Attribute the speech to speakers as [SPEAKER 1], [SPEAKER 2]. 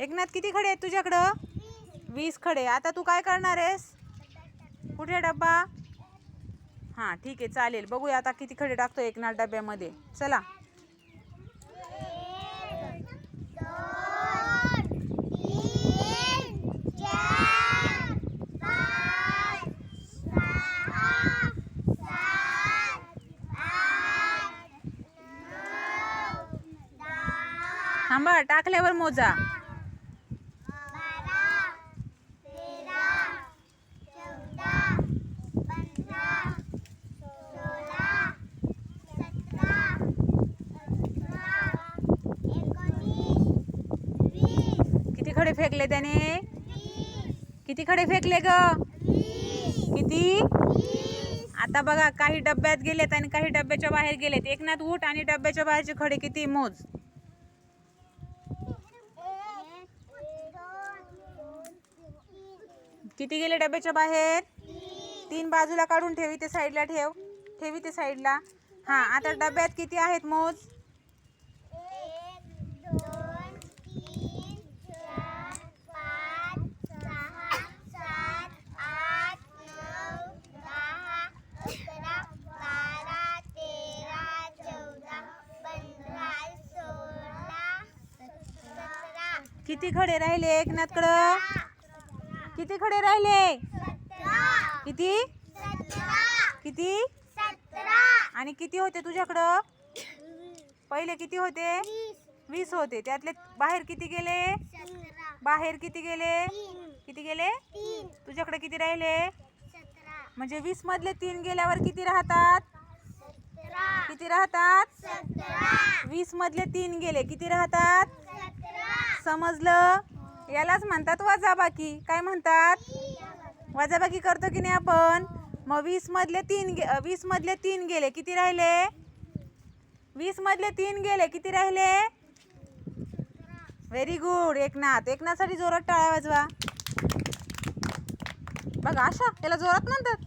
[SPEAKER 1] एकनाथ किती खडे आहेत तुझ्याकडं? 20 खडे. आता तू काय करणार आहेस? कुठे डब्बा? हां ठीक आहे चालेल. बघूया आता किती खडे टाकतो एकनाथ डब्यामध्ये. चला. 1, 2, 3, 4, 5, 6, 7, 8, 9, 10. थांबा टाकल्यावर मोजा. 12, 13, 14, 15, 16, 17, 18, 19, 20. किती खडे फेकले त्याने? 20. किती खडे फेकले ग? 20. किती? 20. आता बघा काही डब्यात गेलेत आणि काही डब्याच्या बाहेर गेलेत. एकनाथ उठ आणि डब्याच्या बाहेरचे खडे किती मोज. किती गेले डब्याच्या बाहेर? 3 बाजूला काढून ठेवी ते साईडला ठेव. ठेवी ते साईडला. हां आता डब्यात किती आहेत मोज. 1, 2, 3, 4, 5, 6, 7, 8, 9, 10, 11, 12, 13, 14, 15, 16, 17. किती खडे राहिले एकनाथकडं? किती खडे राहिले? 17. किती? 17. किती? 17. आणि किती होते तुझ्याकडं? पहिले किती होते? 20 होते. त्यातले बाहेर किती गेले? 17. बाहेर किती गेले? 3. किती गेले? 3. तुझ्याकडे किती राहिले? 17. म्हणजे 20 मधले 3 गेल्यावर किती राहतात? 17. किती राहतात? 17. 20 मधले 3 गेले किती राहतात? 17. समजलं? यालाच म्हणतात वजाबाकी. काय म्हणतात? वजाबाकी करतो की नाही आपण. मग 20 मधले 3 गेले किती राहिले? 20 मधले 3 गेले किती राहिले? Very good Eknath. एकनाथसाठी जोरात टाळ्या वाजवा. बघा अशा त्याला जोरात म्हणतात.